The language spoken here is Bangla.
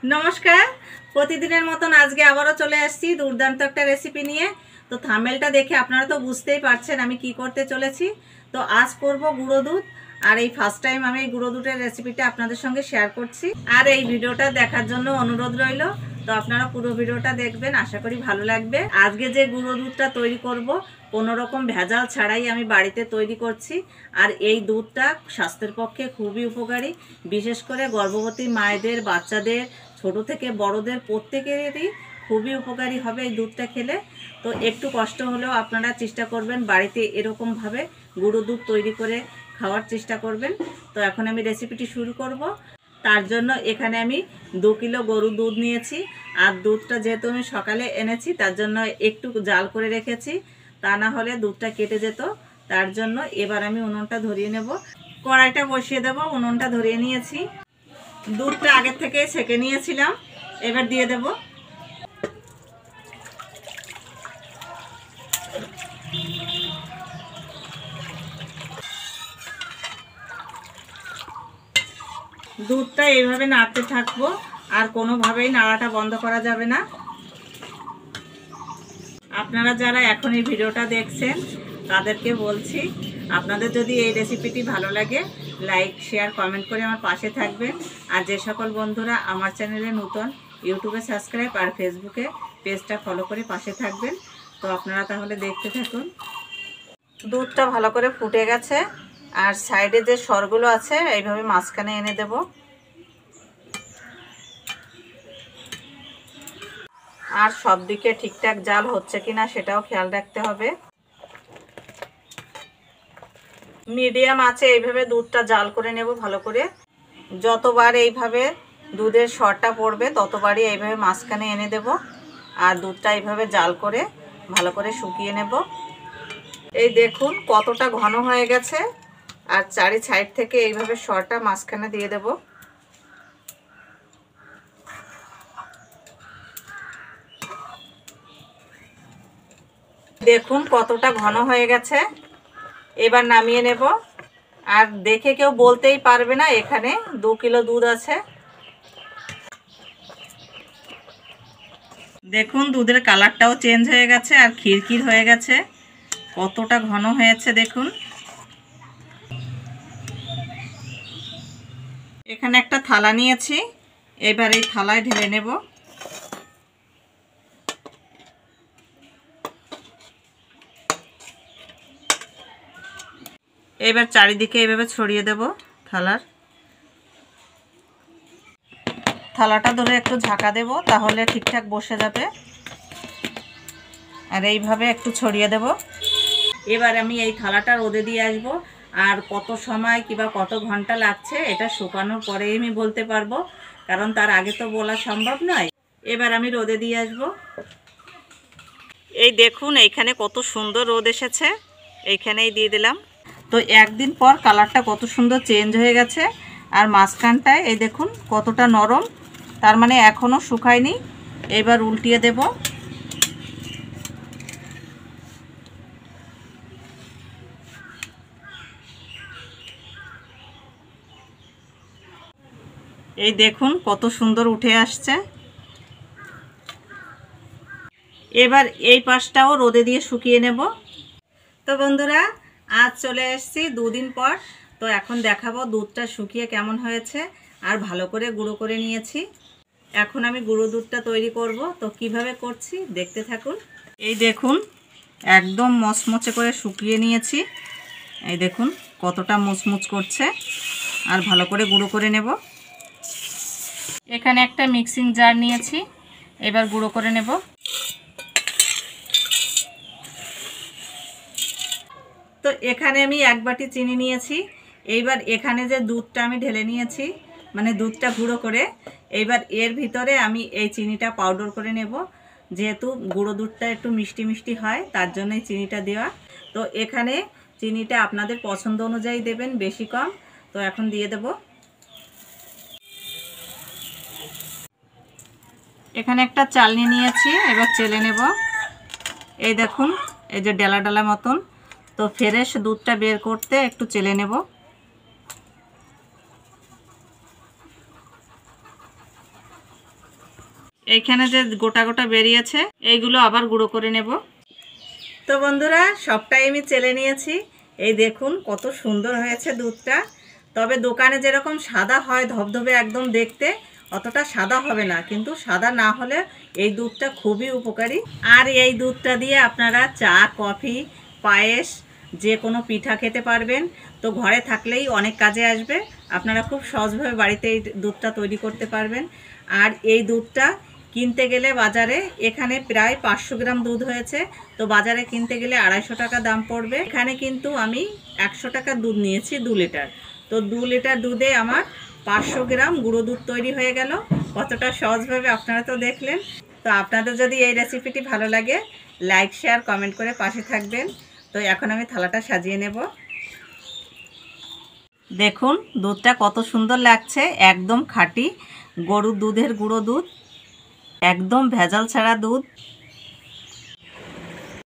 নমস্কার। প্রতিদিনের মতন আজকে আবারও চলে আসছি দুর্দান্ত একটা রেসিপি নিয়ে। তো থাম্বনেলটা দেখে আপনারা তো বুঝতেই পারছেন আমি কি করতে চলেছি। তো আজ করব গুঁড়ো দুধ, আর এই ফার্স্ট টাইম আমি এই গুঁড়ো দুধের রেসিপিটা আপনাদের সঙ্গে শেয়ার করছি। আর এই ভিডিওটা দেখার জন্য অনুরোধ রইল। তো আপনারা পুরো ভিডিওটা দেখবেন, আশা করি ভালো লাগবে। আজকে যে গুঁড়ো দুধটা তৈরি করব কোনো রকম ভেজাল ছাড়াই আমি বাড়িতে তৈরি করছি। আর এই দুধটা স্বাস্থ্যের পক্ষে খুবই উপকারী, বিশেষ করে গর্ভবতী মায়েদের, বাচ্চাদের, ছোট থেকে বড়দের প্রত্যেকেরই খুবই উপকারী হবে এই দুধটা খেলে। তো একটু কষ্ট হলেও আপনারা চেষ্টা করবেন বাড়িতে এরকমভাবে গুঁড়ো দুধ তৈরি করে খাওয়ার চেষ্টা করবেন। তো এখন আমি রেসিপিটি শুরু করব। তার জন্য এখানে আমি 2 কিলো গরুর দুধ নিয়েছি। আর দুধটা যেহেতু আমি সকালে এনেছি তার জন্য একটু জাল করে রেখেছি, তা না হলে দুধটা কেটে যেত। তার জন্য এবার আমি উনুনটা ধরিয়ে নেব। কড়াইটা বসিয়ে দেব, উনুনটা ধরিয়ে নিয়েছি। দুধটা আগের থেকে ছেঁকে নিয়েছিলাম, এবার দিয়ে দেব। দুধটা এইভাবে নাড়তে থাকবো, আর কোনোভাবেই নাড়াটা বন্ধ করা যাবে না। আপনারা যারা এখন এই ভিডিওটা দেখছেন তাদেরকে বলছি, আপনাদের যদি এই রেসিপিটি ভালো লাগে লাইক, শেয়ার, কমেন্ট করে আমার পাশে থাকবেন। আর যে সকল বন্ধুরা আমার চ্যানেলে নতুন, ইউটিউবে সাবস্ক্রাইব আর ফেসবুকে পেজটা ফলো করে পাশে থাকবেন। তো আপনারা তাহলে দেখতে থাকুন। দুধটা ভালো করে ফুটে গেছে, আর সাইডে যে সরগুলো আছে এইভাবে মাঝখানে এনে দেব। আর সব দিকে ঠিকঠাক জাল হচ্ছে কিনা সেটাও খেয়াল রাখতে হবে। মিডিয়াম আছে এইভাবে দুধটা জাল করে নেব ভালো করে। যতবার এইভাবে দুধের সরটা পড়বে ততবারই এইভাবে মাঝখানে এনে দেব, আর দুধটা এইভাবে জাল করে ভালো করে শুকিয়ে নেব। এই দেখুন কতটা ঘন হয়ে গেছে, আর চারি সাইড থেকে এইভাবে সরটা মাঝখানে দিয়ে দেব। দেখুন কতটা ঘন হয়ে গেছে। এবার নামিয়ে নেব। আর দেখে কেউ বলতেই পারবে না এখানে 2 কিলো দুধ আছে। দেখুন দুধের কালারটাও চেঞ্জ হয়ে গেছে, আর খিরখির হয়ে গেছে, কতটা ঘন হয়েছে দেখুন। এখানে একটা থালা নিয়েছি, এবার এই থালায় ঢেলে নেব। এবার চারিদিকে এইভাবে ছড়িয়ে দেব থালাটা ধরে একটু ঝাঁকা দেব, তাহলে ঠিকঠাক বসে যাবে। আর এইভাবে একটু ছড়িয়ে দেব। এবার আমি এই থালাটা রোদে দিয়ে আসব। আর কত সময় কিংবা কত ঘন্টা লাগছে এটা শুকানোর পরেই আমি বলতে পারবো, কারণ তার আগে তো বলা সম্ভব নয়। এবার আমি রোদে দিয়ে আসব। এই দেখুন এইখানে কত সুন্দর রোদ এসেছে, এইখানেই দিয়ে দিলাম। তো একদিন পর কালারটা কত সুন্দর চেঞ্জ হয়ে গেছে। আর মাঝখানটায় এই দেখুন কতটা নরম, তার মানে এখনও শুকায়নি। এবার উল্টিয়ে দেব। এই দেখুন কত সুন্দর উঠে আসছে। এবার এই পাশটাও রোদে দিয়ে শুকিয়ে নেব। তো বন্ধুরা আজ চলে এসেছি 2 দিন পর। তো এখন দেখাবো দুধটা শুকিয়ে কেমন হয়েছে। আর ভালো করে গুঁড়ো করে নিয়েছি। এখন আমি গুঁড়ো দুধটা তৈরি করব। তো কিভাবে করছি দেখতে থাকুন। এই দেখুন একদম মচমচে করে শুকিয়ে নিয়েছি। এই দেখুন কতটা মুচমুচ করছে। আর ভালো করে গুঁড়ো করে নেব। এখানে একটা মিক্সিং জার নিয়েছি, এবার গুঁড়ো করে নেব। তো এখানে আমি 1 বাটি চিনি নিয়েছি। এইবার এখানে যে দুধটা আমি ঢেলে নিয়েছি, মানে দুধটা গুঁড়ো করে, এইবার এর ভিতরে আমি এই চিনিটা পাউডার করে নেব। যেহেতু গুঁড়ো দুধটা একটু মিষ্টি মিষ্টি হয় তার জন্যই চিনিটা দেওয়া। তো এখানে চিনিটা আপনাদের পছন্দ অনুযায়ী দেবেন, বেশি কম। তো এখন দিয়ে দেব। এখানে একটা চালনি নিয়েছি, এবার চেলে নেব। এই দেখুন এই যে ডালা ডালা মতন। তো ফ্রেশ দুধটা বের করতে একটু চেলে নেব। এইখানে যে গোটা গোটা বেরিয়েছে এইগুলো আবার গুঁড়ো করে নেব। তো বন্ধুরা সবটাই আমি চেলে নিয়েছি। এই দেখুন কত সুন্দর হয়েছে দুধটা। তবে দোকানে যেরকম সাদা হয় ধবধবে একদম দেখতে, অতটা সাদা হবে না, কিন্তু সাদা না হলে এই দুধটা খুবই উপকারী। আর এই দুধটা দিয়ে আপনারা চা, কফি, পায়েস, যে কোনো পিঠা খেতে পারবেন। তো ঘরে থাকলেই অনেক কাজে আসবে। আপনারা খুব সহজভাবে বাড়িতে এই দুধটা তৈরি করতে পারবেন। আর এই দুধটা কিনতে গেলে বাজারে এখানে প্রায় 500 গ্রাম দুধ হয়েছে, তো বাজারে কিনতে গেলে 250 টাকা দাম পড়বে। এখানে কিন্তু আমি 100 টাকার দুধ নিয়েছি 2 লিটার। তো 2 লিটার দুধে আমার 500 গ্রাম গুঁড়ো দুধ তৈরি হয়ে গেল। কতটা সহজভাবে আপনারা তো দেখলেন। তো আপনাদের যদি এই রেসিপিটি ভালো লাগে লাইক, শেয়ার, কমেন্ট করে পাশে থাকবেন। তো এখন আমি থালাটা সাজিয়ে নেব। দেখুন দুধটা কত সুন্দর লাগছে, একদম খাঁটি গরুর দুধের গুঁড়ো দুধ, একদম ভেজাল ছাড়া দুধ।